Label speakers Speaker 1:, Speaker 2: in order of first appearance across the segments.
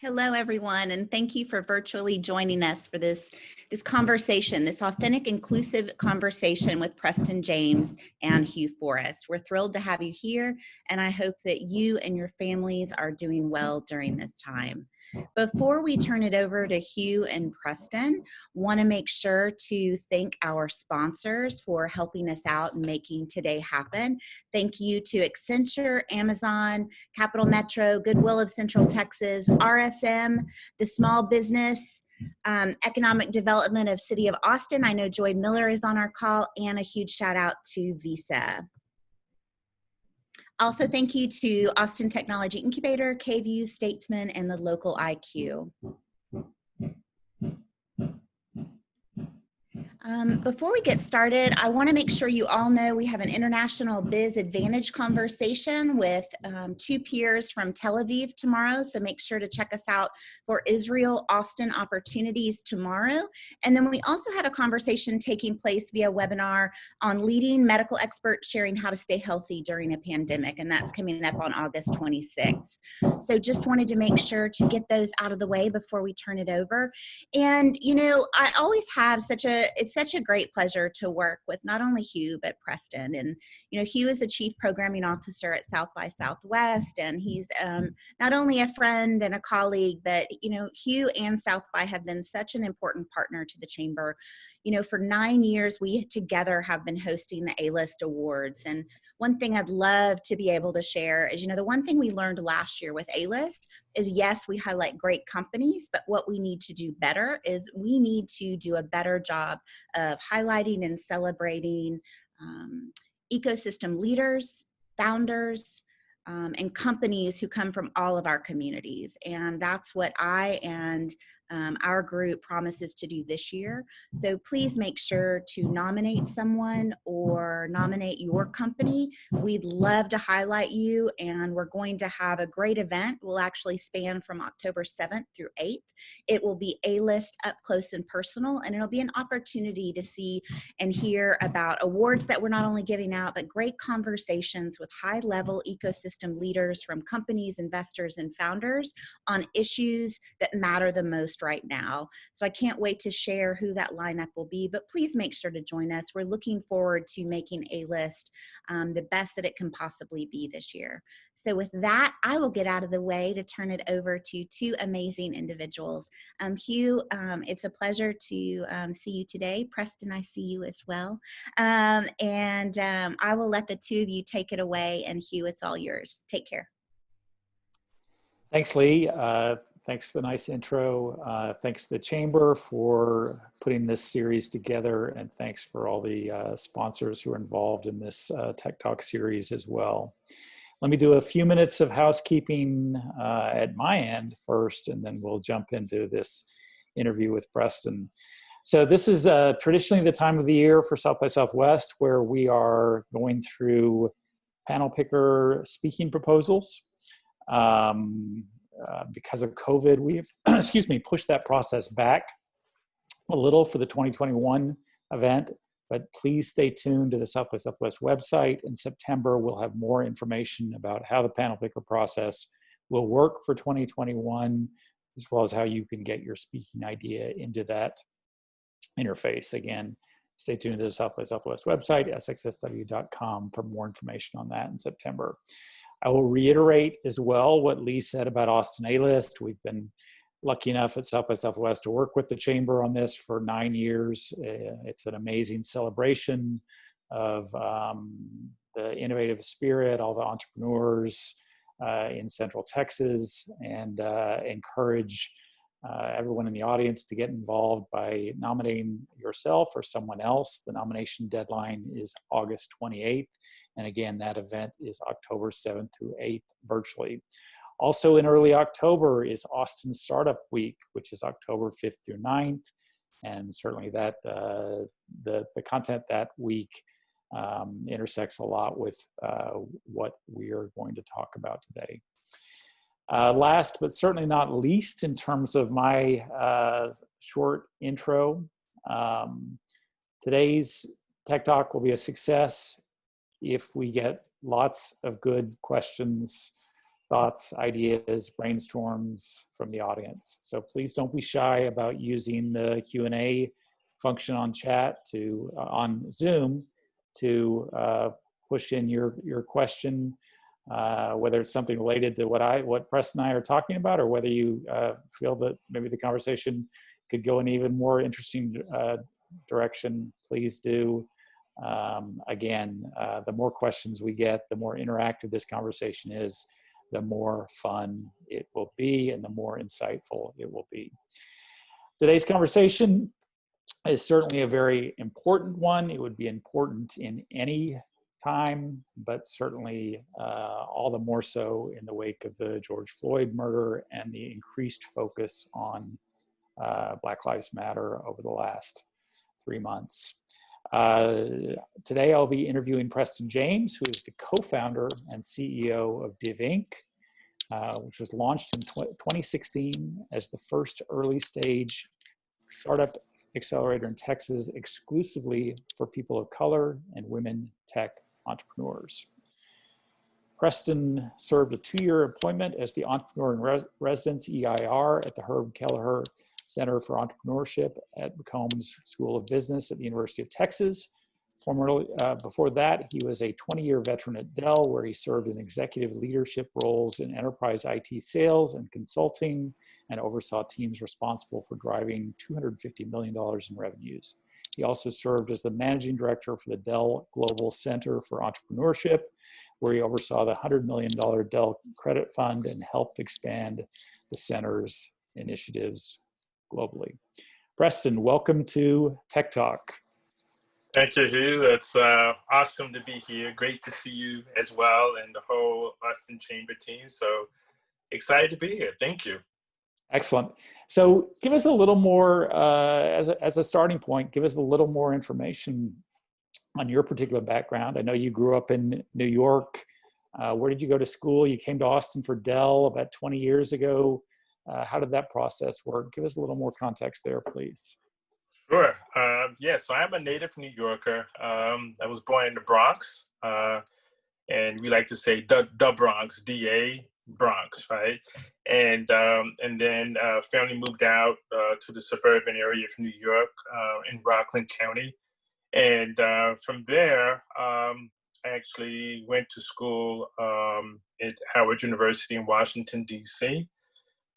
Speaker 1: Hello, everyone, and thank you for virtually joining us for this conversation, this authentic, inclusive conversation with Preston James and Hugh Forrest. We're thrilled to have you here, and I hope that you and your families are doing well during this time. Before we turn it over to Hugh and Preston, want to make sure to thank our sponsors for helping us out and making today happen. Thank you to Accenture, Amazon, Capital Metro, Goodwill of Central Texas, RSM, the Small Business Economic Development of City of Austin. I know Joy Miller is on our call, and a huge shout out to Visa. Also, thank you to Austin Technology Incubator, KView, Statesman, and the local IQ. Before we get started, I want to make sure you all know we have an International Biz Advantage conversation with two peers from Tel Aviv tomorrow, so make sure to check us out for Israel Austin opportunities tomorrow. And then we also have a conversation taking place via webinar on leading medical experts sharing how to stay healthy during a pandemic, and that's coming up on August 26th. So just wanted to make sure to get those out of the way before we turn it over. And, you know, I always have it's such a great pleasure to work with not only Hugh, but Preston. And, you know, Hugh is the Chief Programming Officer at South by Southwest, and he's not only a friend and a colleague, but, you know, Hugh and South by have been such an important partner to the Chamber. You know, for 9 years, we together have been hosting the A-List Awards. And one thing I'd love to be able to share is, you know, the one thing we learned last year with A-List is, yes, we highlight great companies, but what we need to do better is we need to do a better job of highlighting and celebrating ecosystem leaders, founders, and companies who come from all of our communities. And that's what I and our group promises to do this year. So please make sure to nominate someone or nominate your company. We'd love to highlight you, and we're going to have a great event. We'll actually span from October 7th through 8th. It will be A-List up close and personal, and it'll be an opportunity to see and hear about awards that we're not only giving out, but great conversations with high-level ecosystem leaders from companies, investors, and founders on issues that matter the most right now. So I can't wait to share who that lineup will be, but please make sure to join us. We're looking forward to making A-List the best that it can possibly be this year. So with that, I will get out of the way to turn it over to two amazing individuals. Hugh, it's a pleasure to see you today. Preston, I see you as well. I will let the two of you take it away, and Hugh, it's all yours. Take care.
Speaker 2: Thanks, Lee. Thanks for the nice intro. Thanks to the Chamber for putting this series together, and thanks for all the sponsors who are involved in this Tech Talk series as well. Let me do a few minutes of housekeeping at my end first, and then we'll jump into this interview with Preston. So this is traditionally the time of the year for South by Southwest where we are going through panel picker speaking proposals. Because of COVID, we've, pushed that process back a little for the 2021 event, but please stay tuned to the South by Southwest website. In September, we'll have more information about how the panel picker process will work for 2021, as well as how you can get your speaking idea into that interface. Again, stay tuned to the South by Southwest website, sxsw.com, for more information on that in September. I will reiterate as well what Lee said about Austin A-List. We've been lucky enough at South by Southwest to work with the Chamber on this for 9 years. It's an amazing celebration of the innovative spirit, all the entrepreneurs in Central Texas, and encourage everyone in the audience to get involved by nominating yourself or someone else. The nomination deadline is August 28th. And again, that event is October 7th through 8th virtually. Also in early October is Austin Startup Week, which is October 5th through 9th. And certainly that the content that week intersects a lot with what we are going to talk about today. Last, but certainly not least, in terms of my short intro, today's Tech Talk will be a success if we get lots of good questions thoughts, ideas, brainstorms from the audience. So please don't be shy about using the Q&A function on chat on Zoom to push in your question, whether it's something related to what Preston and I are talking about, or whether you feel that maybe the conversation could go in even more interesting direction. Please do. Again, the more questions we get, the more interactive this conversation is, the more fun it will be and the more insightful it will be. Today's conversation is certainly a very important one. It would be important in any time, but certainly all the more so in the wake of the George Floyd murder and the increased focus on Black Lives Matter over the last 3 months. Today I'll be interviewing Preston James, who is the co-founder and CEO of Div Inc, which was launched in 2016 as the first early stage startup accelerator in Texas exclusively for people of color and women tech entrepreneurs. Preston served a 2-year employment as the Entrepreneur in Residence EIR at the Herb Kelleher Center for Entrepreneurship at McCombs School of Business at the University of Texas. Before that, he was a 20-year veteran at Dell, where he served in executive leadership roles in enterprise IT sales and consulting, and oversaw teams responsible for driving $250 million in revenues. He also served as the managing director for the Dell Global Center for Entrepreneurship, where he oversaw the $100 million Dell Credit Fund and helped expand the center's initiatives globally. Preston, welcome to Tech Talk.
Speaker 3: Thank you, Hugh. It's awesome to be here. Great to see you as well and the whole Austin Chamber team. So excited to be here. Thank you.
Speaker 2: Excellent. So give us a little more, as a starting point, give us a little more information on your particular background. I know you grew up in New York. Where did you go to school? You came to Austin for Dell about 20 years ago. How did that process work? Give us a little more context there, please.
Speaker 3: Sure. Yeah, so I'm a native New Yorker. I was born in the Bronx, and we like to say the Bronx, DA Bronx, right? And then family moved out to the suburban area of New York in Rockland County. And from there, I actually went to school at Howard University in Washington, D.C.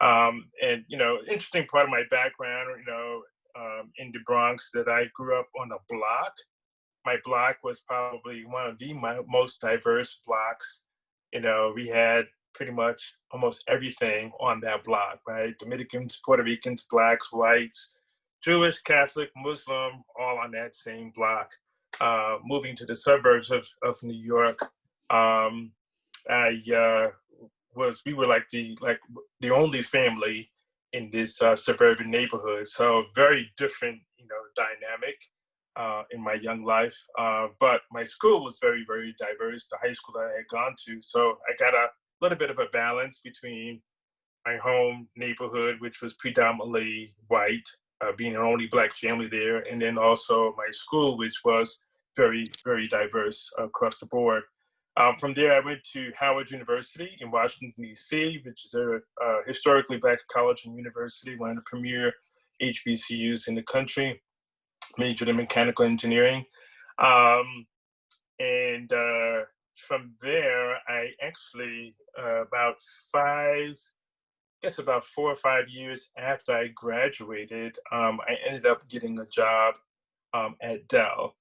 Speaker 3: And, interesting part of my background, in the Bronx, that I grew up on a block. My block was probably one of the most diverse blocks. We had pretty much almost everything on that block, right? Dominicans, Puerto Ricans, Blacks, whites, Jewish, Catholic, Muslim, all on that same block. Moving to the suburbs of New York, we were like the only family in this suburban neighborhood. So very different, dynamic in my young life. But my school was very, very diverse, the high school that I had gone to. So I got a little bit of a balance between my home neighborhood, which was predominantly white, being an only Black family there, and then also my school, which was very, very diverse across the board. From there, I went to Howard University in Washington, D.C., which is a historically Black college and university, one of the premier HBCUs in the country, majored in mechanical engineering. And from there, I actually, about 4 or 5 years after I graduated, I ended up getting a job at Dell.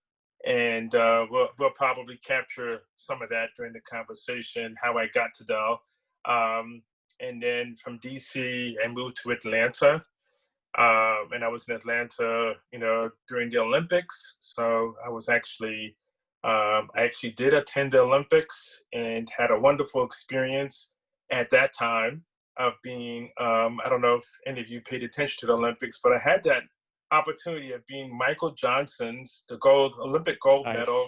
Speaker 3: And we'll probably capture some of that during the conversation, how I got to Dell. And then from DC, I moved to Atlanta. And I was in Atlanta, during the Olympics. So I actually did attend the Olympics and had a wonderful experience at that time of being, I don't know if any of you paid attention to the Olympics, but I had that opportunity of being Michael Johnson's, the Olympic gold
Speaker 2: Nice.
Speaker 3: medal.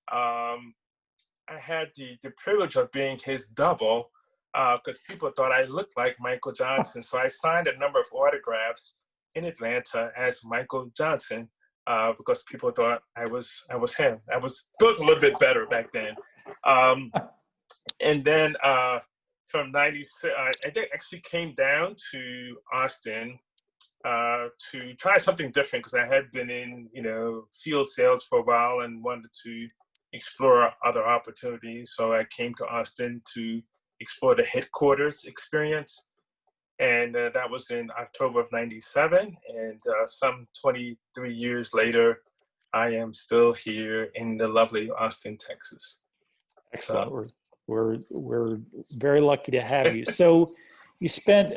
Speaker 3: I had the privilege of being his double because people thought I looked like Michael Johnson. So I signed a number of autographs in Atlanta as Michael Johnson because people thought I was him. I was built a little bit better back then. And then from 96, I think actually came down to Austin to try something different because I had been in, field sales for a while and wanted to explore other opportunities. So I came to Austin to explore the headquarters experience. And that was in October of 97. And some 23 years later, I am still here in the lovely Austin, Texas.
Speaker 2: Excellent. So, we're very lucky to have you. So you spent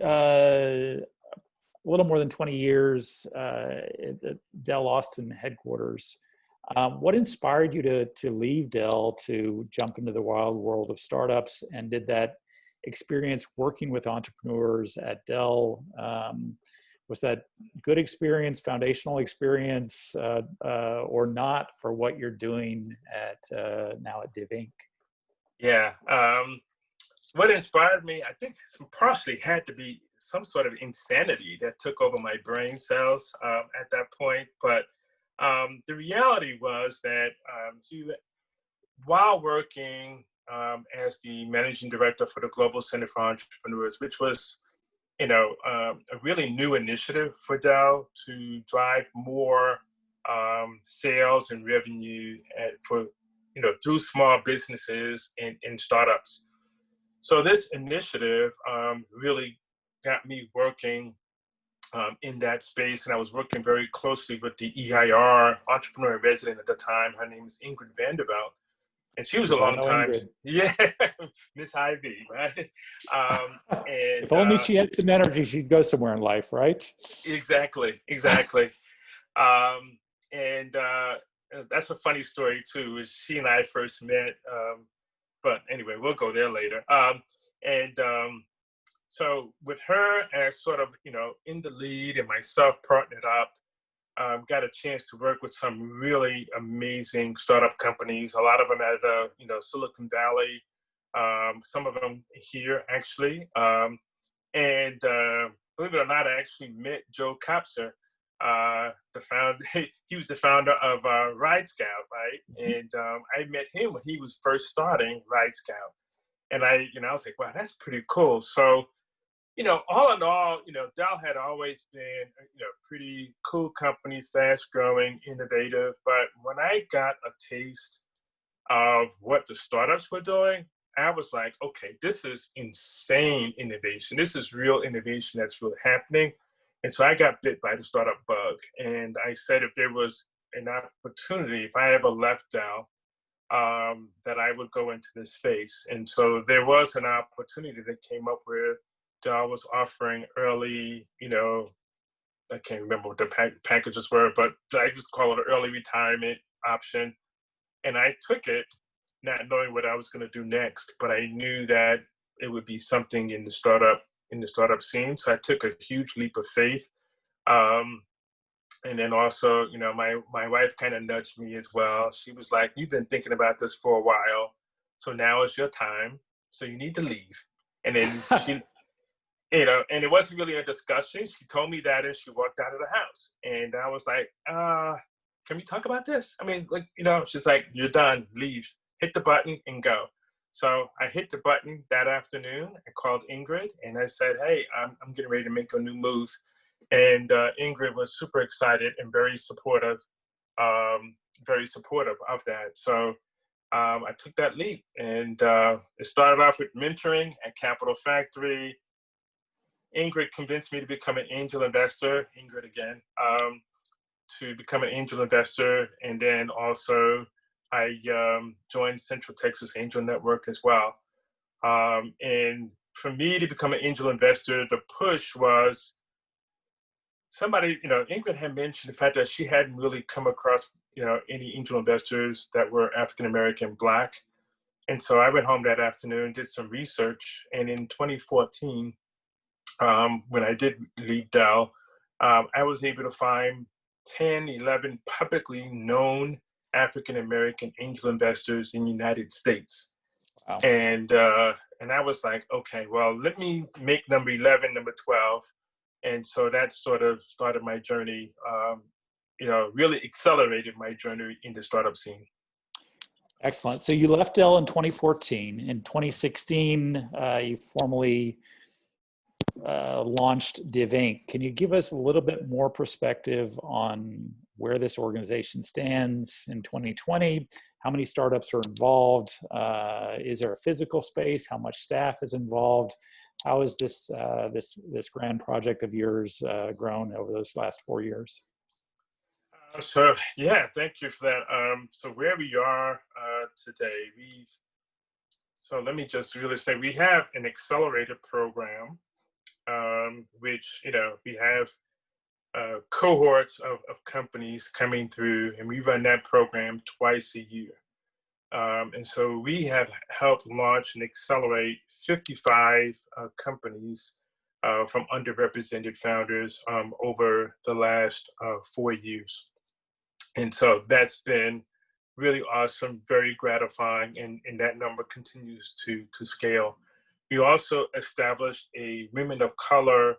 Speaker 2: a little more than 20 years at the Dell Austin headquarters. What inspired you to leave Dell to jump into the wild world of startups? And did that experience working with entrepreneurs at Dell, was that good experience, foundational experience, or not for what you're doing at now at Div Inc?
Speaker 3: Yeah. What inspired me, I think partially had to be some sort of insanity that took over my brain cells at that point. But the reality was that while working as the managing director for the Global Center for Entrepreneurs, which was, a really new initiative for Dell to drive more sales and revenue through small businesses and startups. So this initiative really got me working in that space, and I was working very closely with the EIR entrepreneur in resident at the time. Her name is Ingrid Vanderbilt, and she was a long time. Ingrid. Yeah, Miss Ivy, right?
Speaker 2: And if only she had some energy, she'd go somewhere in life, right?
Speaker 3: Exactly. And that's a funny story too. Is she and I first met, but anyway, we'll go there later. So with her as sort of, in the lead and myself partnered up, got a chance to work with some really amazing startup companies, a lot of them at Silicon Valley, some of them here actually. And believe it or not, I actually met Joe Kopser, he was the founder of Ride Scout, right? And I met him when he was first starting Ride Scout. And I was like, wow, that's pretty cool. So, all in all, Dell had always been, pretty cool company, fast growing, innovative. But when I got a taste of what the startups were doing, I was like, okay, this is insane innovation. This is real innovation that's really happening. And so I got bit by the startup bug. And I said, if there was an opportunity, if I ever left Dell, that I would go into this space. And so there was an opportunity that came up where Dell was offering early, I can't remember what the packages were, but I just call it an early retirement option. And I took it, not knowing what I was going to do next, but I knew that it would be something in the startup scene. So I took a huge leap of faith. And then also, my wife kind of nudged me as well. She was like, you've been thinking about this for a while, so now is your time. So you need to leave. And then she, and it wasn't really a discussion. She told me that and she walked out of the house. And I was like, can we talk about this? I mean, she's like, you're done, leave, hit the button and go. So I hit the button that afternoon. I called Ingrid and I said, hey, I'm getting ready to make a new move. And Ingrid was super excited and very supportive of that. So I took that leap, and it started off with mentoring at Capital Factory. Ingrid convinced me to become an angel investor, Ingrid again, to become an angel investor. And then also I joined Central Texas Angel Network as well. And for me to become an angel investor, the push was somebody, Ingrid had mentioned the fact that she hadn't really come across, any angel investors that were African-American Black. And so I went home that afternoon, did some research. And in 2014, when I did leave Dell, I was able to find 10, 11 publicly known African-American angel investors in the United States. Wow. And I was like, okay, well, let me make number 11, number 12. And so that sort of started my journey, really accelerated my journey in the startup scene.
Speaker 2: Excellent. So you left Dell in 2014. In 2016, you formally launched Div Inc. Can you give us a little bit more perspective on where this organization stands in 2020? How many startups are involved? Is there a physical space? How much staff is involved? How has this grand project of yours grown over those last 4 years?
Speaker 3: So yeah, thank you for that. So where we are today, so let me just really say we have an accelerator program, which we have cohorts of companies coming through, and we run that program twice a year. And so we have helped launch and accelerate 55 companies from underrepresented founders over the last 4 years. And so that's been really awesome, very gratifying, and that number continues to scale. We also established a Women of Color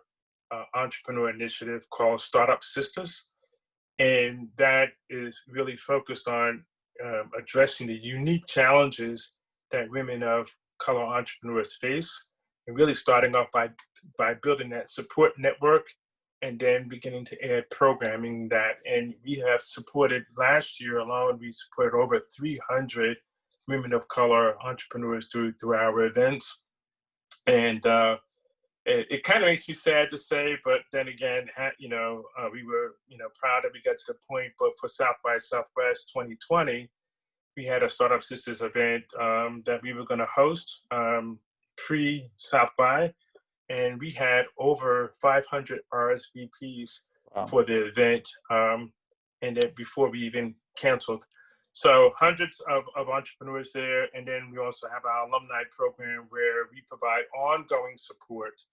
Speaker 3: entrepreneur initiative called Startup Sisters, and that is really focused on addressing the unique challenges that women of color entrepreneurs face, and really starting off by building that support network and then beginning to add programming that. And we have supported, last year alone, we supported over 300 women of color entrepreneurs through our events. And it kind of makes me sad to say, but then again, we were, proud that we got to the point. But for South by Southwest 2020, we had a Startup Sisters event that we were going to host pre-South by, and we had over 500 RSVPs for the event, and then before we even canceled. So hundreds of entrepreneurs there, and then we also have our alumni program where we provide ongoing support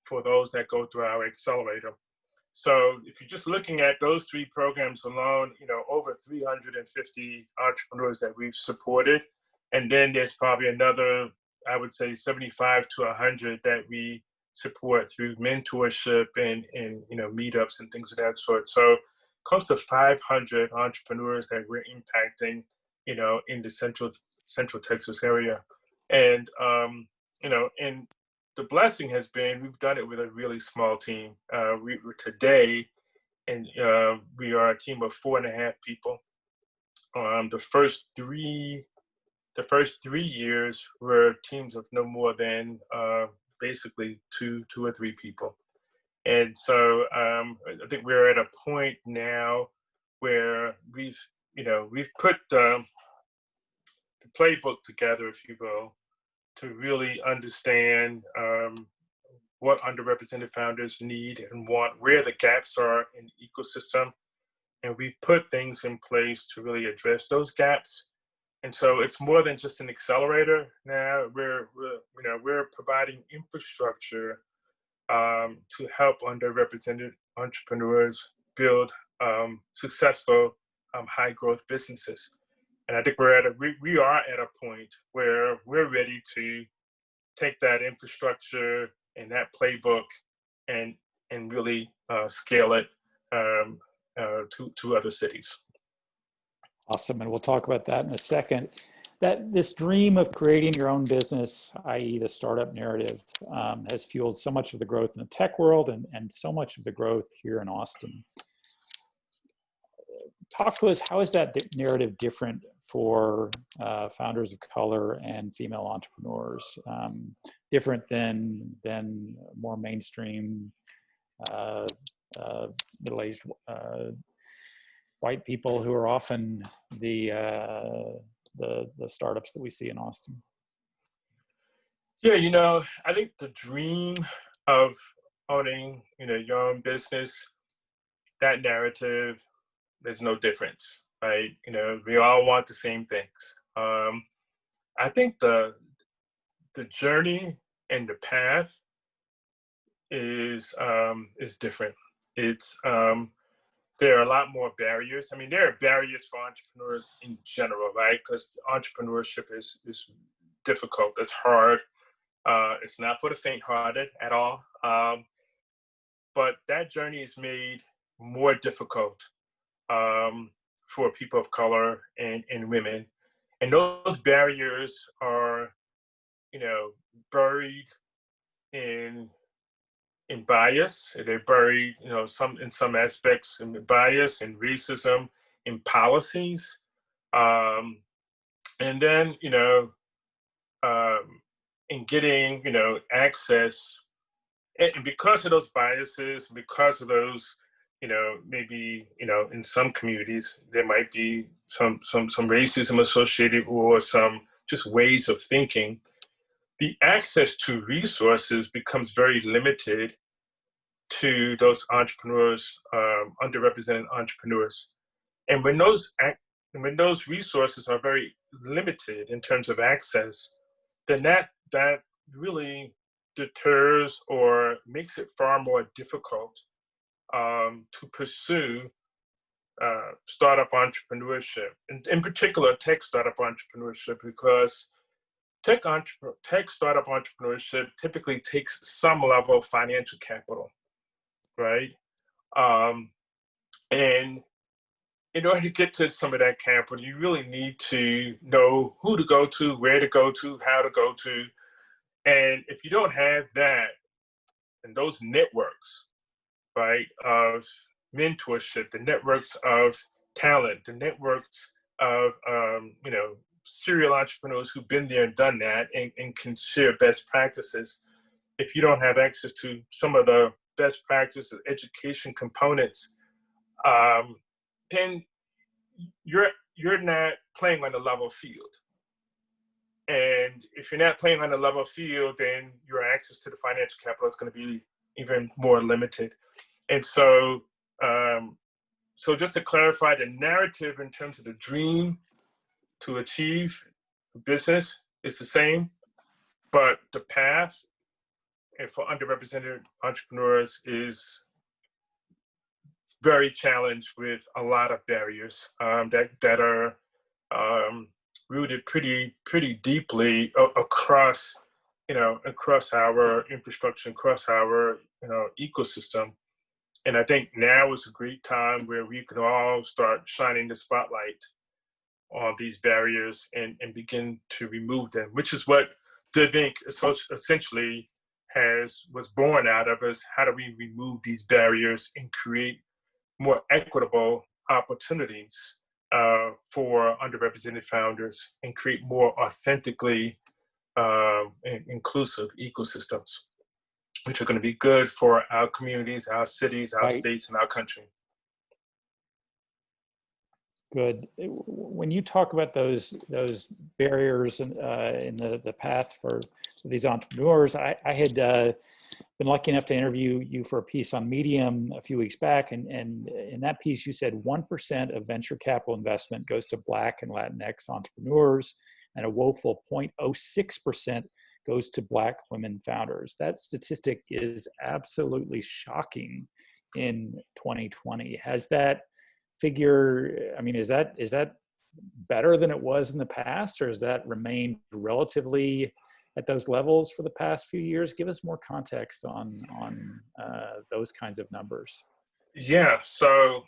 Speaker 3: for those that go through our accelerator. So if you're just looking at those 3 programs alone, over 350 entrepreneurs that we've supported. And then there's probably another, I would say 75 to 100 that we support through mentorship and meetups and things of that sort. So close to 500 entrepreneurs that we're impacting, in the central Texas area. And, and the blessing has been, we've done it with a really small team. We today, and we are a team of 4.5 people. The first 3 years were teams of no more than basically 2 or 3 people. And so I think we're at a point now where we've put the playbook together, if you will, to really understand what underrepresented founders need and want, where the gaps are in the ecosystem. And we've put things in place to really address those gaps. And so it's more than just an accelerator. Now we're providing infrastructure to help underrepresented entrepreneurs build successful high growth businesses. And I think we are at a point where we're ready to take that infrastructure and that playbook and really scale it to other cities.
Speaker 2: Awesome, and we'll talk about that in a second. That this dream of creating your own business, i.e. the startup narrative, has fueled so much of the growth in the tech world and so much of the growth here in Austin. Talk to us, how is that narrative different for founders of color and female entrepreneurs? Different than more mainstream middle-aged white people who are often the startups that we see in Austin?
Speaker 3: Yeah, I think the dream of owning, your own business, that narrative, there's no difference, right? We all want the same things. I think the journey and the path is different. It's there are a lot more barriers. I mean, there are barriers for entrepreneurs in general, right? Because entrepreneurship is difficult. It's hard. It's not for the faint-hearted at all. But that journey is made more difficult for people of color and women. And those barriers are, buried in bias. They're buried, in some aspects in bias and racism in policies. And then, in getting, access, and because of those biases, because of those, maybe, in some communities, there might be some racism associated, or some just ways of thinking. The access to resources becomes very limited to those entrepreneurs, underrepresented entrepreneurs. And when those resources are very limited in terms of access, then that really deters or makes it far more difficult to pursue startup entrepreneurship, in particular tech startup entrepreneurship, because tech startup entrepreneurship typically takes some level of financial capital, right? And in order to get to some of that capital, you really need to know who to go to, where to go to, how to go to. And if you don't have that, and those networks, right, of mentorship, the networks of talent, the networks of, serial entrepreneurs who've been there and done that, and can share best practices. If you don't have access to some of the best practices, education components, then you're not playing on a level field. And if you're not playing on a level field, then your access to the financial capital is going to be even more limited. And so, so just to clarify, the narrative in terms of the dream to achieve business is the same, but the path, and for underrepresented entrepreneurs, is very challenged with a lot of barriers that are rooted pretty deeply across our infrastructure, across our ecosystem. And I think now is a great time where we can all start shining the spotlight on these barriers and begin to remove them, which is what DivInc essentially was born out of. Is how do we remove these barriers and create more equitable opportunities for underrepresented founders, and create more authentically inclusive ecosystems, which are going to be good for our communities, our cities, our states, and our country.
Speaker 2: Good. When you talk about those barriers in the path for these entrepreneurs, I had been lucky enough to interview you for a piece on Medium a few weeks back, and in that piece you said 1% of venture capital investment goes to Black and Latinx entrepreneurs, and a woeful 0.06% goes to Black women founders. That statistic is absolutely shocking in 2020. Has that figure, I mean, is that better than it was in the past, or has that remained relatively at those levels for the past few years? Give us more context on those kinds of numbers.
Speaker 3: Yeah, so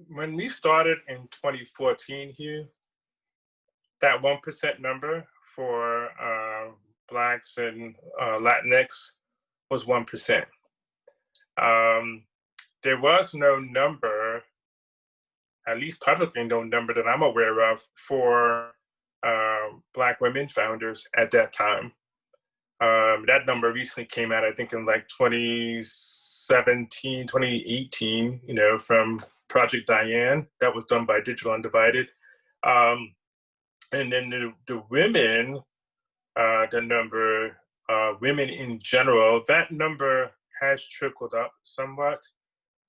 Speaker 3: when we started in 2014 here, that 1% number for Blacks and Latinx was 1%. There was no number, at least publicly no number that I'm aware of, for Black women founders at that time. That number recently came out, I think, in like 2017, 2018, from Project Diane, that was done by Digital Undivided. And then the women, the number, women in general, that number has trickled up somewhat.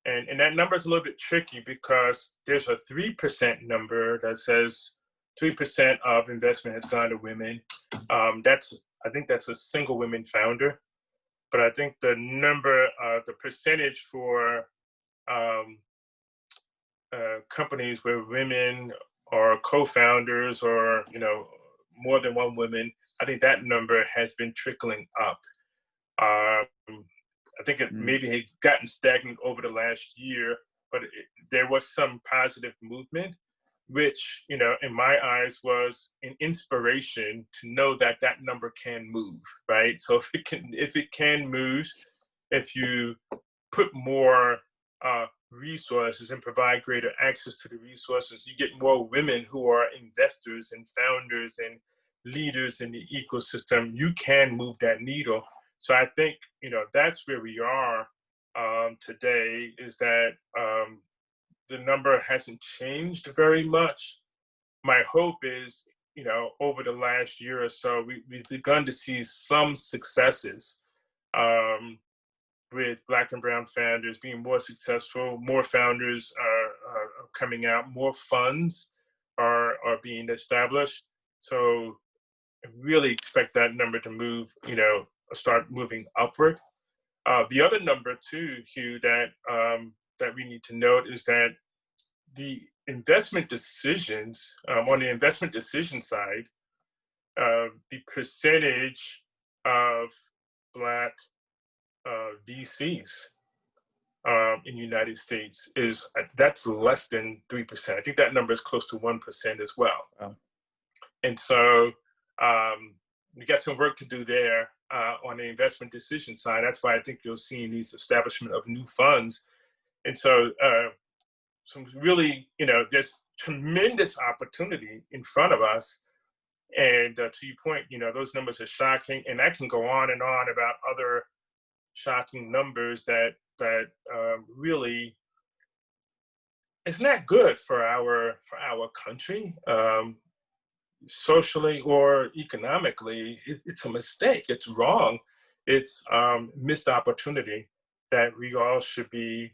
Speaker 3: And that number is a little bit tricky because there's a 3% number that says 3% of investment has gone to women. I think that's a single women founder. But I think the number, the percentage for companies where women are co-founders, or more than one woman, I think that number has been trickling up. I think it maybe had gotten stagnant over the last year, but there was some positive movement. which, in my eyes was an inspiration to know that that number can move, right? So if it can move, if you put more resources and provide greater access to the resources, you get more women who are investors and founders and leaders in the ecosystem, you can move that needle. So I think, that's where we are today, is that the number hasn't changed very much. My hope is, over the last year or so, we've begun to see some successes with Black and Brown founders being more successful. More founders are coming out, more funds are being established. So I really expect that number to move, start moving upward. The other number too, Hugh, that we need to note is that the investment decisions, on the investment decision side, the percentage of Black VCs in the United States that's less than 3%. I think that number is close to 1% as well.
Speaker 2: Wow.
Speaker 3: And so we got some work to do there on the investment decision side. That's why I think you'll see these establishment of new funds. And so some really, there's tremendous opportunity in front of us. And to your point, those numbers are shocking, and I can go on and on about other shocking numbers that really it's not good for our country, socially or economically. It's a mistake. It's wrong. It's missed opportunity that we all should be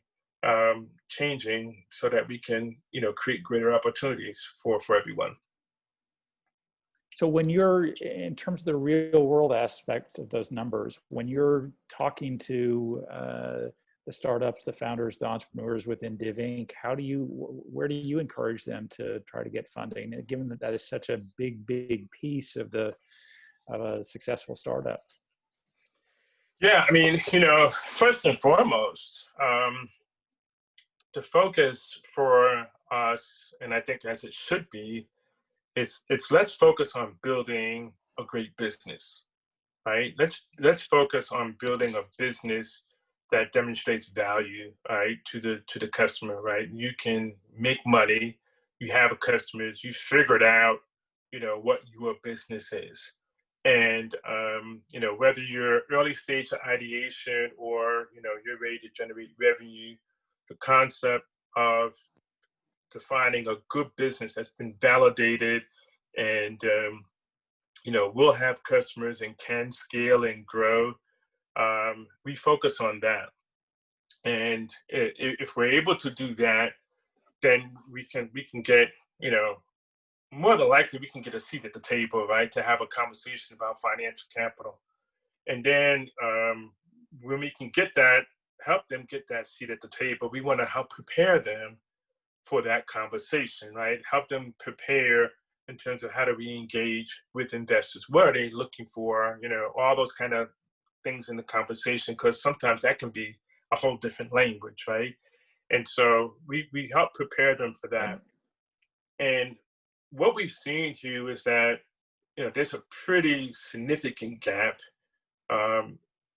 Speaker 3: changing so that we can, create greater opportunities for everyone.
Speaker 2: So when you're, in terms of the real world aspect of those numbers, when you're talking to the startups, the founders, the entrepreneurs within Div Inc, where do you encourage them to try to get funding, given that that is such a big piece of a successful startup?
Speaker 3: Yeah, I mean, first and foremost, the focus for us, and I think as it should be, it's let's focus on building a great business, right? Let's focus on building a business that demonstrates value, right, to the customer, right? You can make money, you have customers, you figured out, what your business is. And, whether you're early stage of ideation or, you're ready to generate revenue, the concept of defining a good business that's been validated and, will have customers and can scale and grow. We focus on that. And if we're able to do that, then we can get, more than likely we can get a seat at the table, right, to have a conversation about financial capital. And then when we can help them get that seat at the table, we want to help prepare them for that conversation, right? Help them prepare in terms of how do we engage with investors? What are they looking for? All those kind of things in the conversation, because sometimes that can be a whole different language, right? And so we help prepare them for that. And what we've seen, Hugh, is that, there's a pretty significant gap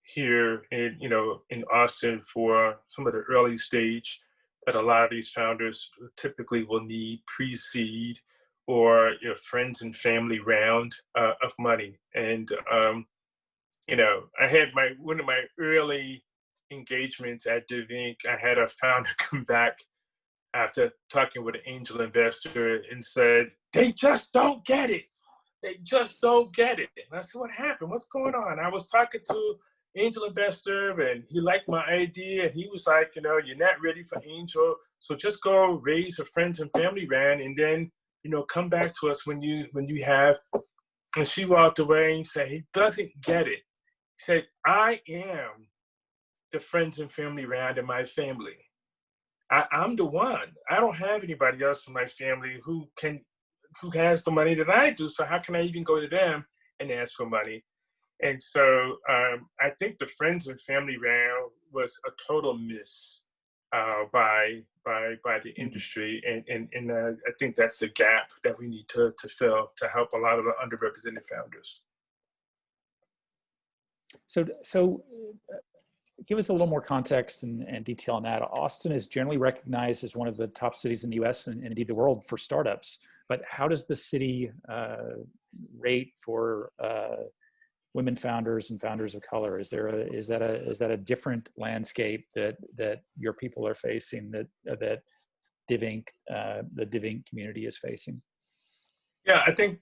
Speaker 3: here in Austin for some of the early stage that a lot of these founders typically will need pre-seed or friends and family round of money. And I had one of my early engagements at Div Inc. I had a founder come back after talking with an angel investor and said, "They just don't get it. They just don't get it." And I said, "What happened? What's going on?" I was talking to angel investor and he liked my idea and he was like, "You're not ready for angel, so just go raise a friends and family round and then, come back to us when you have." And she walked away and said, "He doesn't get it." He said, "I am the friends and family round in my family. I'm the one. I don't have anybody else in my family who has the money that I do. So how can I even go to them and ask for money?" And so I think the friends and family round was a total miss by the industry, and I think that's the gap that we need to fill to help a lot of the underrepresented founders.
Speaker 2: So give us a little more context and detail on that. Austin is generally recognized as one of the top cities in the U.S. and indeed the world for startups. But how does the city rate for women founders and founders of color? Is that a different landscape that your people are facing, that DivInc, the DivInc community is facing?
Speaker 3: Yeah, I think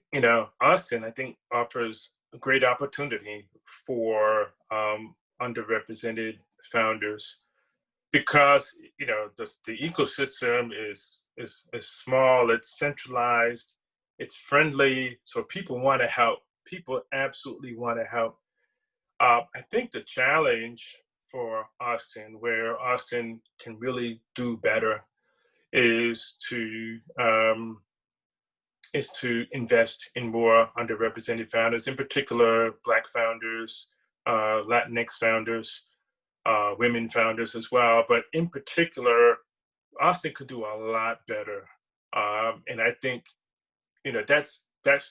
Speaker 3: Austin, I think, offers a great opportunity for underrepresented founders, because the ecosystem is small, it's centralized, it's friendly, so people want to help. People absolutely want to help. I think the challenge for Austin, where Austin can really do better, is to invest in more underrepresented founders, in particular Black founders, Latinx founders, women founders as well. But in particular, Austin could do a lot better. And I think, that's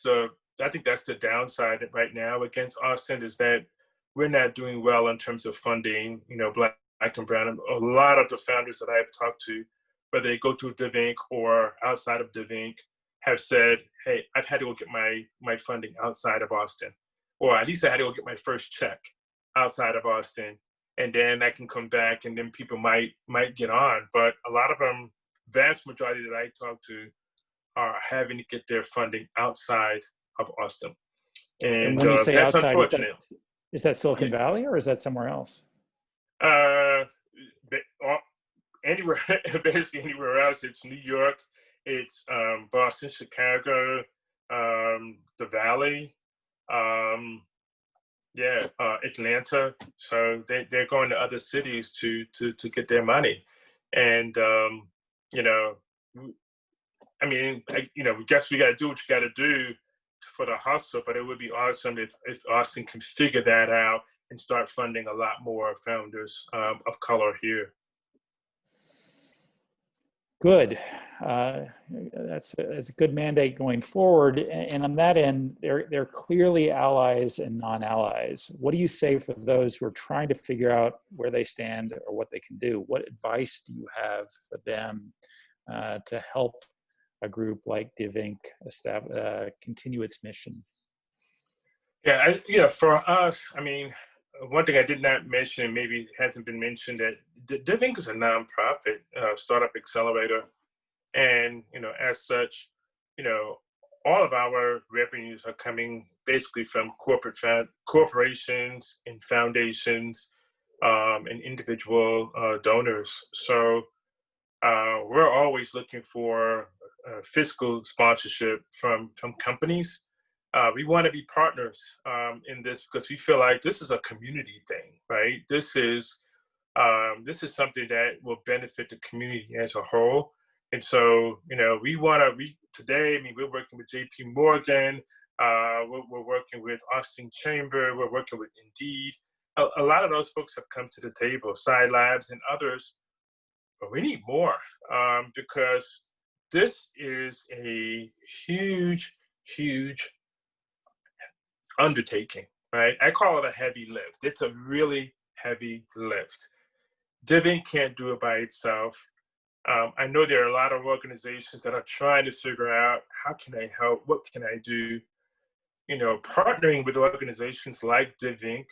Speaker 3: the downside right now against Austin, is that we're not doing well in terms of funding, Black and brown. A lot of the founders that I've talked to, whether they go through DivInc or outside of DivInc, have said, hey, I've had to go get my funding outside of Austin, or at least I had to go get my first check outside of Austin, and then I can come back, and then people might get on. But a lot of them, vast majority that I talk to, are having to get their funding outside of Austin. And
Speaker 2: when you say
Speaker 3: that's
Speaker 2: outside,
Speaker 3: unfortunate.
Speaker 2: Is that Silicon Valley, or is that somewhere else?
Speaker 3: Anywhere, basically anywhere else. It's New York, it's Boston, Chicago, the Valley, Atlanta. So they're going to other cities to get their money. And I guess we got to do what you got to do for the hustle, but it would be awesome if Austin can figure that out and start funding a lot more founders of color here.
Speaker 2: Good. That's a good mandate going forward. And on that end, they're clearly allies and non-allies. What do you say for those who are trying to figure out where they stand or what they can do? What advice do you have for them to help a group like DivInc continue its mission?
Speaker 3: Yeah, for us, one thing I did not mention, maybe hasn't been mentioned, that DivInc is a nonprofit startup accelerator, and as such, all of our revenues are coming basically from corporations and foundations and individual donors. So we're always looking for fiscal sponsorship from companies. We want to be partners in this, because we feel like this is a community thing, right? This is something that will benefit the community as a whole. And so, today, we're working with JP Morgan, we're working with Austin Chamber, we're working with Indeed. A lot of those folks have come to the table, Side Labs and others, but we need more because this is a huge, huge undertaking, right? I call it a heavy lift. It's a really heavy lift. DivInc can't do it by itself. I know there are a lot of organizations that are trying to figure out, how can I help? What can I do? Partnering with organizations like DivInc,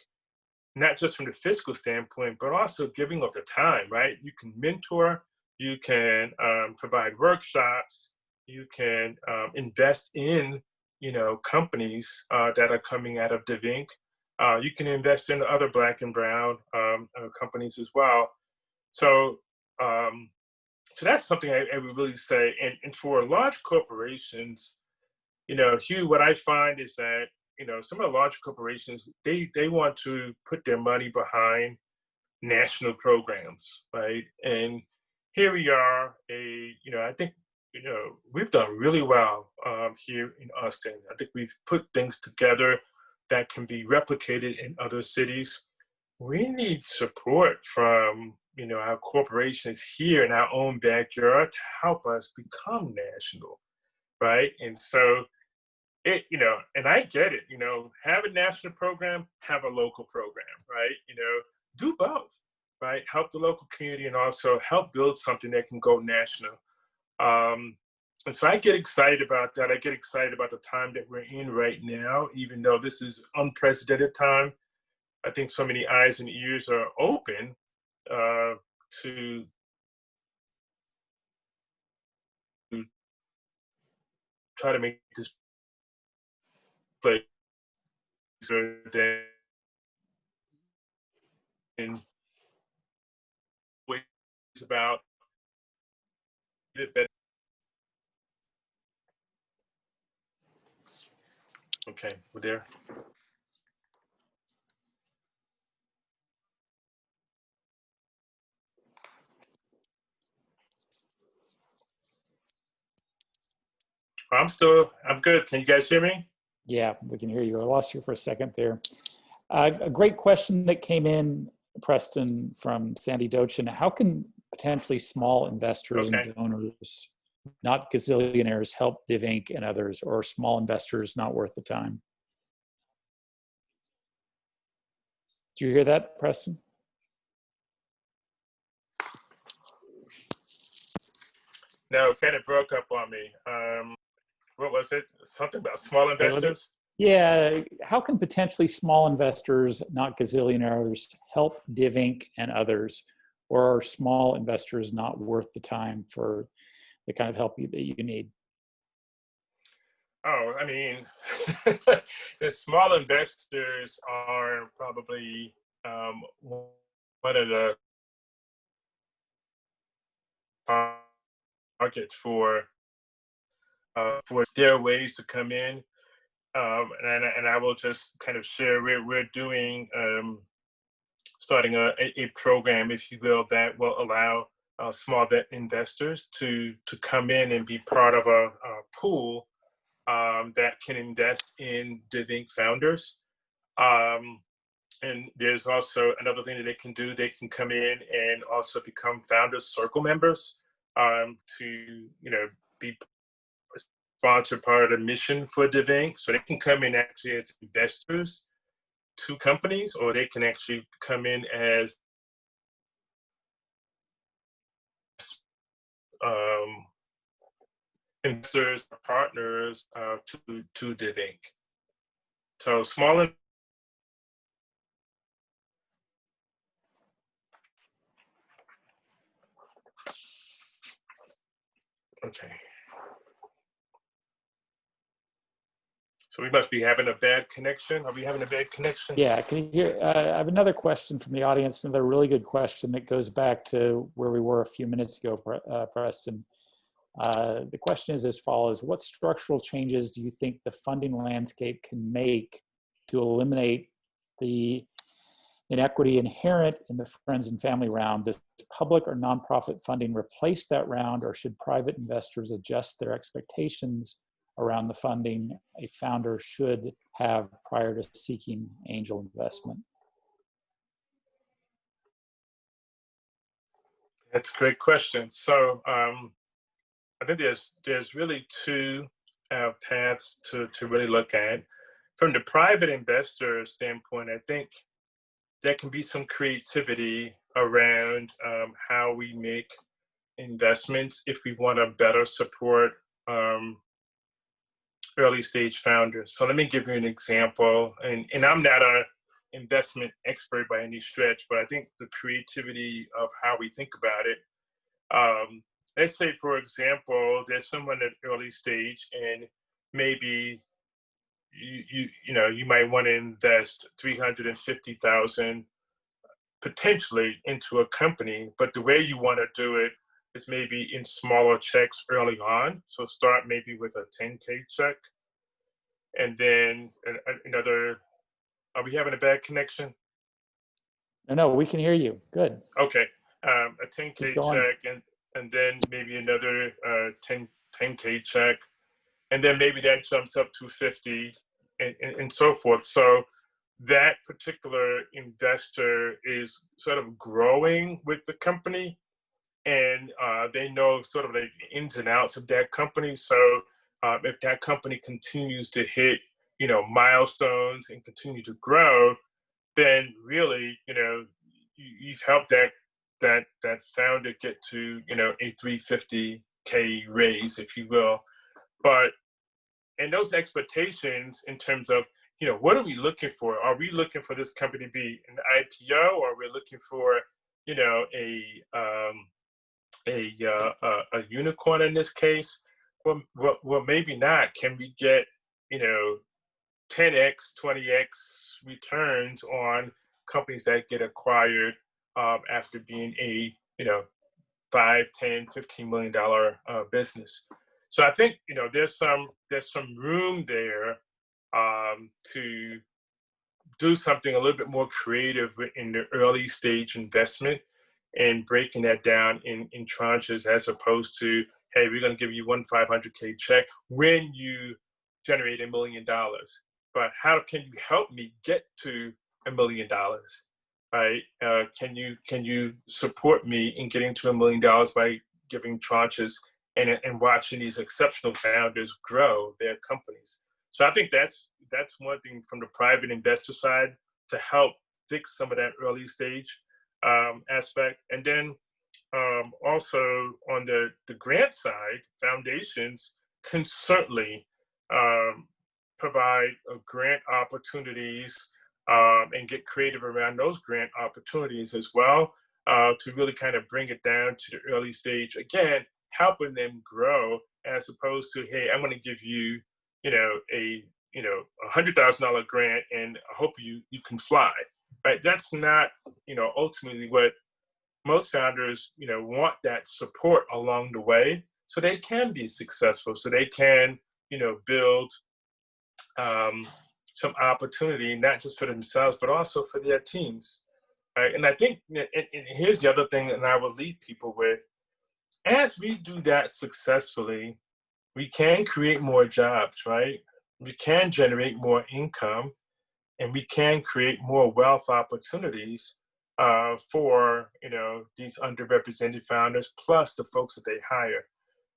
Speaker 3: not just from the fiscal standpoint, but also giving of the time, right? You can mentor, you can provide workshops, you can invest in companies that are coming out of DivInc. You can invest in other Black and brown companies as well. So that's something I would really say. And for large corporations, Hugh, what I find is that, some of the large corporations, they want to put their money behind national programs, right? And here we are, I think, we've done really well here in Austin. I think we've put things together that can be replicated in other cities. We need support from our corporations here in our own backyard to help us become national, right? And so and I get it, have a national program, have a local program, right? Do both, right? Help the local community and also help build something that can go national. And so I get excited about that. I get excited about the time that we're in right now, even though this is unprecedented time. I think so many eyes and ears are open to try to make this place than ways about it better. Okay, we're there. I'm good. Can you guys hear me?
Speaker 2: Yeah, we can hear you. I lost you for a second there. A great question that came in, Preston, from Sandy Dochin. How can potentially small investors
Speaker 3: Okay.
Speaker 2: and donors, not gazillionaires, help Div Inc and others, or small investors not worth the time? Do you hear that, Preston?
Speaker 3: No, it kind of broke up on me. What was it? Something about small investors?
Speaker 2: Yeah, how can potentially small investors, not gazillionaires, help Div Inc and others, or are small investors not worth the time for the kind of help that you need?
Speaker 3: Oh, I mean, the small investors are probably one of the targets for their ways to come in. And I will just kind of share, we're doing, starting a program, if you will, that will allow small investors to come in and be part of a pool that can invest in DivInc founders. And there's also another thing that they can do. They can come in and also become Founders Circle members to, be sponsored part of the mission for DivInc. So they can come in actually as investors to companies, or they can actually come in as investors or partners to DivInc. So small. Okay. So we must be having a bad connection. Are we having a bad connection?
Speaker 2: Yeah, can you hear? I have another question from the audience, another really good question that goes back to where we were a few minutes ago, Preston. The question is as follows: what structural changes do you think the funding landscape can make to eliminate the inequity inherent in the friends and family round? Does public or nonprofit funding replace that round, or should private investors adjust their expectations around the funding a founder should have prior to seeking angel investment?
Speaker 3: That's a great question. So I think there's really two paths to really look at. From the private investor standpoint, I think there can be some creativity around how we make investments if we want to better support early stage founders. So let me give you an example. And I'm not an investment expert by any stretch, but I think the creativity of how we think about it. Let's say, for example, there's someone at early stage, and maybe you might want to invest 350,000 potentially into a company, but the way you want to do it is maybe in smaller checks early on. So start maybe with a 10K check, and then another. Are we having a bad connection?
Speaker 2: No, we can hear you. Good.
Speaker 3: Okay, a 10K check, and then maybe another 10K check, and then maybe that jumps up to 50, and so forth. So that particular investor is sort of growing with the company, and they know sort of the ins and outs of that company. So if that company continues to hit, milestones and continue to grow, then really, you've helped that founder get to, a 350K raise, if you will. But and those expectations in terms of, what are we looking for? Are we looking for this company to be an IPO, or are we looking for, a unicorn in this case? Well, maybe not. Can we get, 10x, 20x returns on companies that get acquired after being a, 5, 10, $15 million business? So I think, there's some room there to do something a little bit more creative in the early stage investment, and breaking that down in tranches, as opposed to, hey, we're going to give you one 500K check when you generate $1 million. But how can you help me get to $1 million? Right? Can you support me in getting to $1 million by giving tranches and watching these exceptional founders grow their companies? So I think that's one thing from the private investor side, to help fix some of that early stage aspect. And then also on the grant side, foundations can certainly provide grant opportunities and get creative around those grant opportunities as well, to really kind of bring it down to the early stage. Again, helping them grow, as opposed to, hey, I'm going to give you, a $100,000 grant and I hope you can fly. Right? That's not, ultimately what most founders, want, that support along the way, so they can be successful, so they can, build some opportunity, not just for themselves, but also for their teams. Right? And I think, and here's the other thing that I will leave people with: as we do that successfully, we can create more jobs, right? We can generate more income, and we can create more wealth opportunities for, these underrepresented founders, plus the folks that they hire.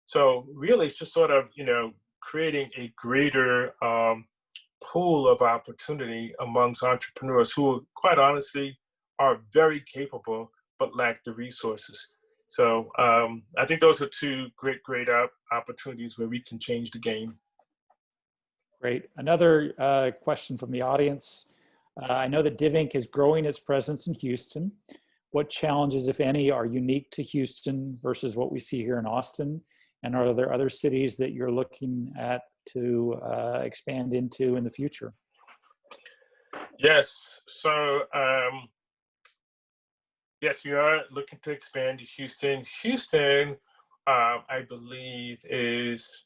Speaker 3: So really, it's just sort of, creating a greater pool of opportunity amongst entrepreneurs who, quite honestly, are very capable but lack the resources. So I think those are two great opportunities where we can change the game.
Speaker 2: Great. Another question from the audience. I know that DivInc is growing its presence in Houston. What challenges, if any, are unique to Houston versus what we see here in Austin? And are there other cities that you're looking at to expand into in the future?
Speaker 3: Yes. So, yes, we are looking to expand to Houston. Houston, I believe, is,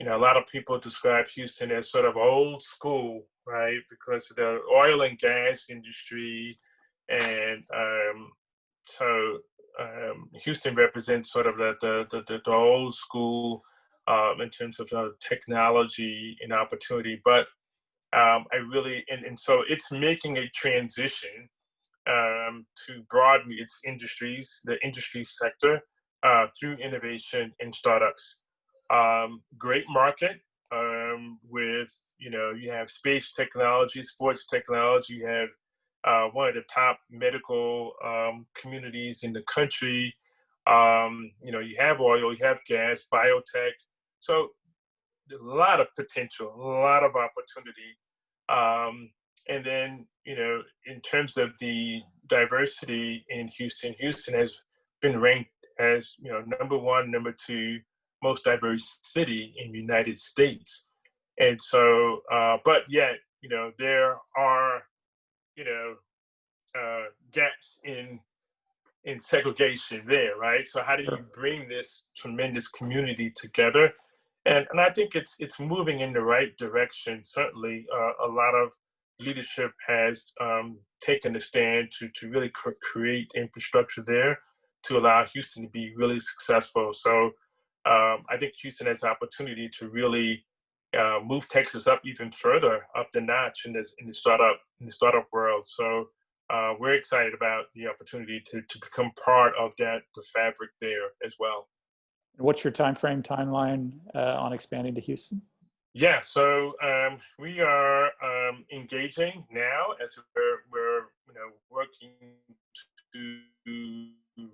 Speaker 3: a lot of people describe Houston as sort of old school, right? Because of the oil and gas industry. And so Houston represents sort of the old school in terms of technology and opportunity. But I really, and so it's making a transition to broaden its industries, the industry sector, through innovation and startups. Great market with, you have space technology, sports technology, you have one of the top medical communities in the country. You have oil, you have gas, biotech. So there's a lot of potential, a lot of opportunity. And then, in terms of the diversity in Houston, Houston has been ranked as, number 1, number 2 most diverse city in the United States. And so, but yet, there are, gaps in segregation there, right? So how do you bring this tremendous community together? And I think it's moving in the right direction. Certainly, a lot of leadership has taken a stand to really create infrastructure there to allow Houston to be really successful. So I think Houston has the opportunity to really move Texas up even further up the notch in the startup world. So we're excited about the opportunity to become part of the fabric there as well.
Speaker 2: What's your timeline on expanding to Houston?
Speaker 3: Yeah, so we are engaging now as we're working to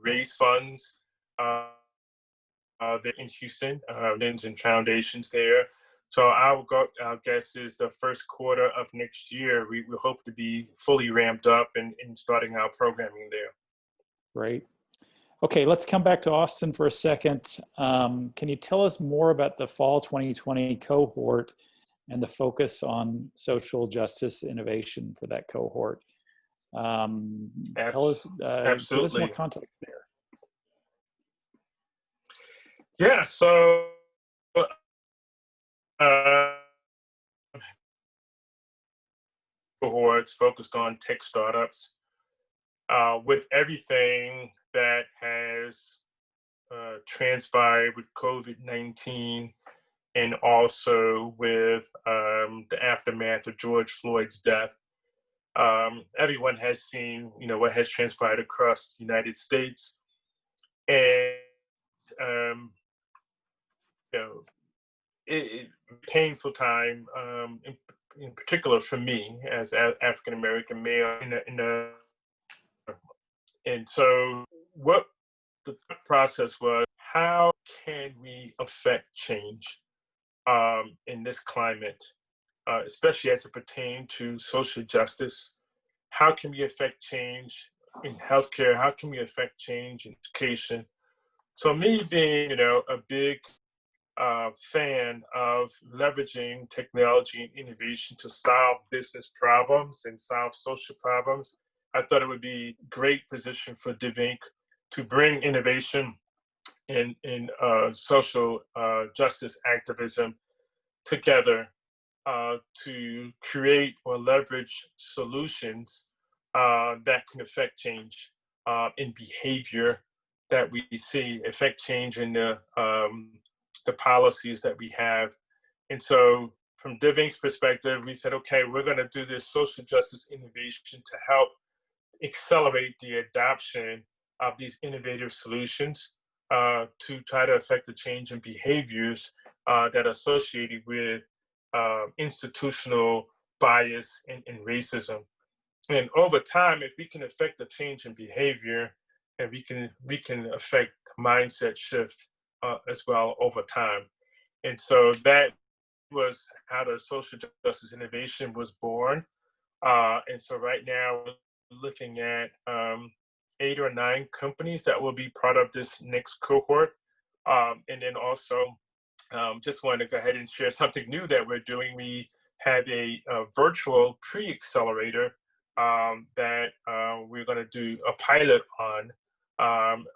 Speaker 3: raise funds there in Houston, and foundations there. So our guess is the first quarter of next year, we hope to be fully ramped up and starting our programming there.
Speaker 2: Great. Okay, let's come back to Austin for a second. Can you tell us more about the fall 2020 cohort and the focus on social justice innovation for that cohort? Tell us, give us more context there.
Speaker 3: Yeah, so cohorts focused on tech startups. With everything that has transpired with COVID-19 and also with the aftermath of George Floyd's death, everyone has seen, what has transpired across the United States, and painful time, in particular for me as an African American male and so what the process was, how can we affect change in this climate, especially as it pertains to social justice? How can we affect change in healthcare? How can we affect change in education? So me being, a big fan of leveraging technology and innovation to solve business problems and solve social problems, I thought it would be a great position for DivInc to bring innovation in social justice activism together to create or leverage solutions that can affect change in behavior that we see, affect change in the policies that we have. And so from DivInc's perspective, we said, okay, we're going to do this social justice innovation to help accelerate the adoption of these innovative solutions to try to affect the change in behaviors that are associated with institutional bias and racism. And over time, if we can affect the change in behavior, and we can affect mindset shift as well over time. And so that was how the social justice innovation was born. And so right now we're looking at 8 or 9 companies that will be part of this next cohort. And then also just wanted to go ahead and share something new that we're doing. We have a virtual pre-accelerator that we're going to do a pilot on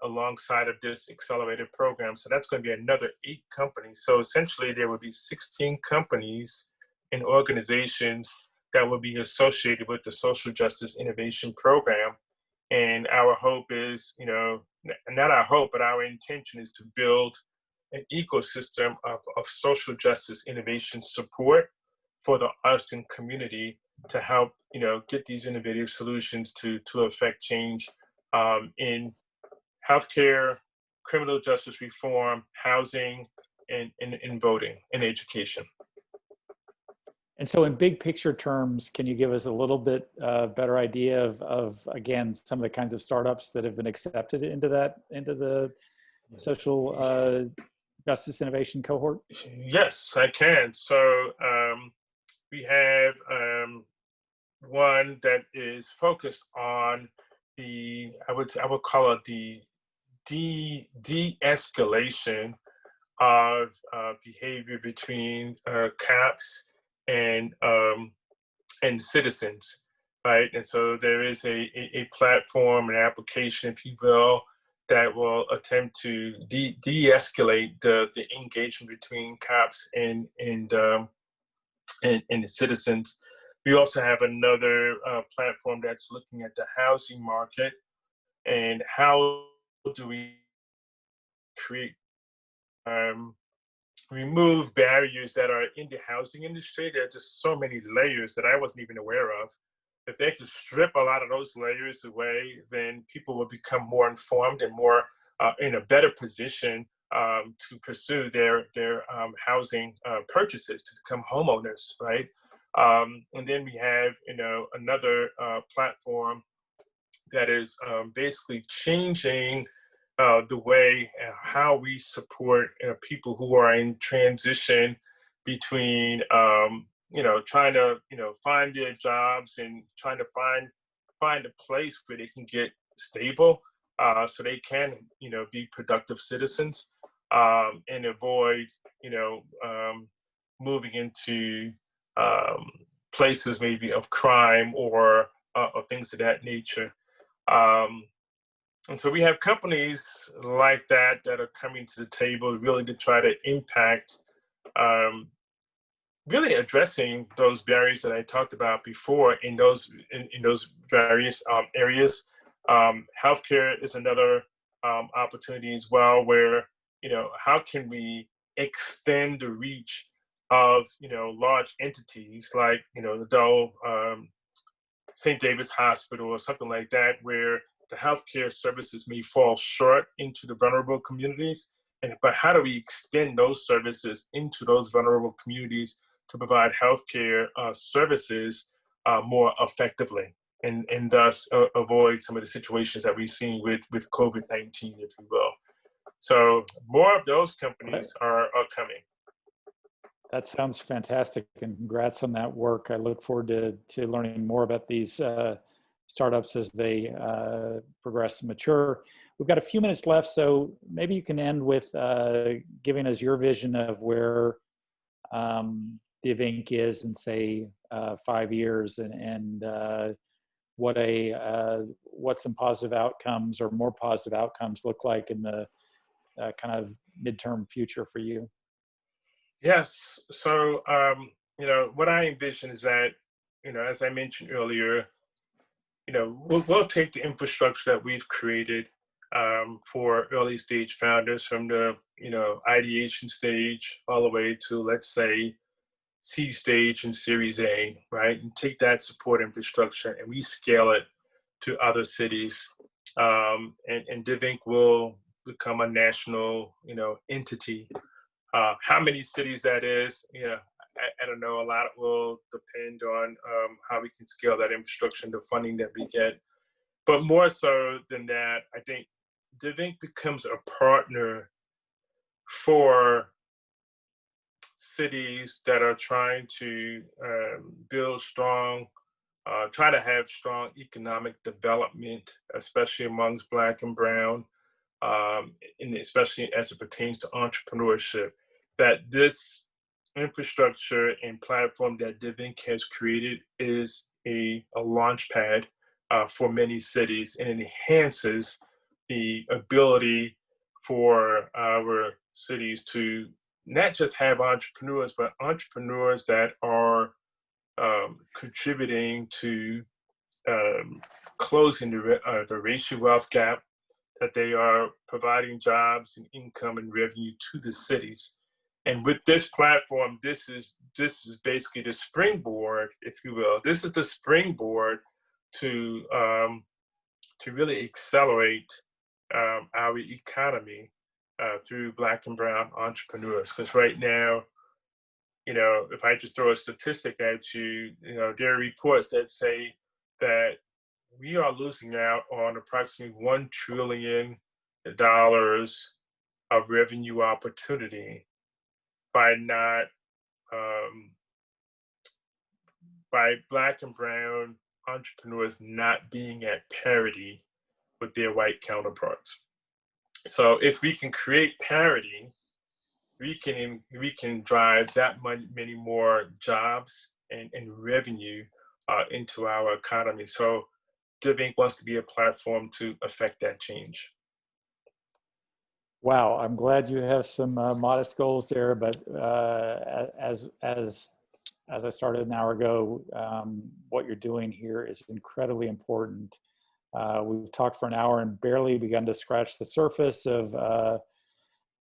Speaker 3: alongside of this accelerated program. So that's going to be another 8 companies. So essentially there will be 16 companies and organizations that will be associated with the social justice innovation program. And our hope is, not our hope, but our intention is to build an ecosystem of social justice innovation support for the Austin community to help, get these innovative solutions to affect change in healthcare, criminal justice reform, housing, and in voting and education.
Speaker 2: And so in big picture terms, can you give us a little bit better idea of again, some of the kinds of startups that have been accepted into the social justice innovation cohort?
Speaker 3: Yes, I can. So we have one that is focused on I would call it the de-escalation of behavior between cops and citizens, right? And so there is a platform, an application, if you will, that will attempt to de-escalate the engagement between cops and the citizens. We also have another platform that's looking at the housing market and how do we create remove barriers that are in the housing industry. There are just so many layers that I wasn't even aware of. If they could strip a lot of those layers away, then people will become more informed and more in a better position to pursue their housing purchases, to become homeowners, right? And then we have, another platform that is basically changing the way how we support people who are in transition between trying to find their jobs and trying to find a place where they can get stable, so they can be productive citizens, and avoid moving into places maybe of crime or things of that nature. And so we have companies like that that are coming to the table really to try to impact, really addressing those barriers that I talked about before in those various areas. Healthcare is another opportunity as well, where how can we extend the reach of large entities like the St. David's Hospital or something like that, where the healthcare services may fall short into the vulnerable communities, but how do we extend those services into those vulnerable communities to provide healthcare services more effectively, and thus avoid some of the situations that we've seen with COVID-19, if you will. So more of those companies are coming.
Speaker 2: That sounds fantastic, and congrats on that work. I look forward to learning more about these startups as they progress and mature. We've got a few minutes left, so maybe you can end with giving us your vision of where DivInc is in, say, 5 years, and what some positive outcomes or more positive outcomes look like in the kind of midterm future for you.
Speaker 3: Yes. So, what I envision is that, as I mentioned earlier, we'll take the infrastructure that we've created for early stage founders from the, ideation stage all the way to, let's say, seed stage and Series A, right? And take that support infrastructure and we scale it to other cities. And DivInc will become a national, entity. How many cities that is, I don't know. A lot will depend on how we can scale that infrastructure and the funding that we get. But more so than that, I think DivInc becomes a partner for cities that are trying to build strong, try to have strong economic development, especially amongst Black and Brown, and especially as it pertains to entrepreneurship. That this infrastructure and platform that DivInc has created is a launch pad for many cities, and enhances the ability for our cities to not just have entrepreneurs, but entrepreneurs that are contributing to closing the racial wealth gap, that they are providing jobs and income and revenue to the cities. And with this platform, this is basically the springboard, if you will. This is the springboard to really accelerate our economy through Black and Brown entrepreneurs. Because right now, if I just throw a statistic at you, there are reports that say that we are losing out on approximately $1 trillion of revenue opportunity by not by Black and Brown entrepreneurs not being at parity with their white counterparts. So if we can create parity, we can drive that many more jobs and revenue into our economy. So DivInc wants to be a platform to affect that change.
Speaker 2: Wow, I'm glad you have some modest goals there, but as I started an hour ago, what you're doing here is incredibly important. We've talked for an hour and barely begun to scratch the surface of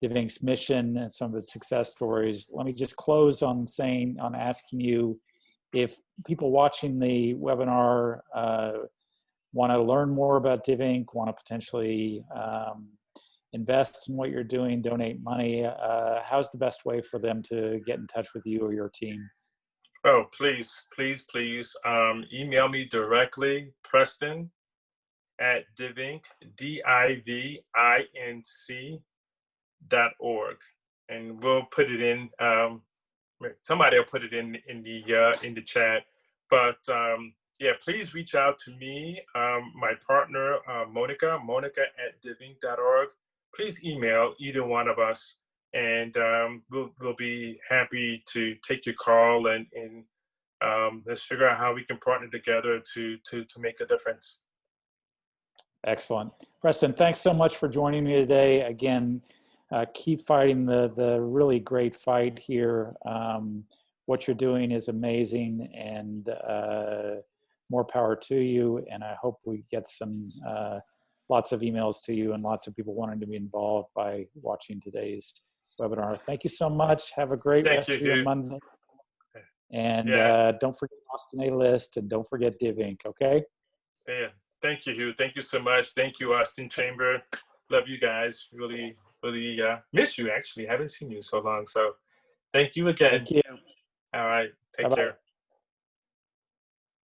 Speaker 2: DivInc's mission and some of its success stories. Let me just close on asking you, if people watching the webinar want to learn more about DivInc, want to potentially invest in what you're doing, donate money, how's the best way for them to get in touch with you or your team?
Speaker 3: Oh, please, please, please email me directly, Preston at DivInc, DivInc.org, and we'll put it in. Somebody will put it in the chat. But yeah, please reach out to me, my partner Monica at DivInc.org. Please email either one of us, and we'll be happy to take your call and let's figure out how we can partner together to make a difference.
Speaker 2: Excellent. Preston, thanks so much for joining me today. Again, keep fighting the really great fight here. What you're doing is amazing, and more power to you. And I hope we get some lots of emails to you and lots of people wanting to be involved by watching today's webinar. Thank you so much. Have a great rest of your Monday. And don't forget Austin A List, and don't forget DivInc, okay?
Speaker 3: Yeah. Thank you, Hugh. Thank you so much. Thank you, Austin Chamber. Love you guys. Really, really miss you, actually. Haven't seen you so long. So thank you again.
Speaker 2: Thank you.
Speaker 3: All right. Take
Speaker 2: Bye-bye.
Speaker 3: care.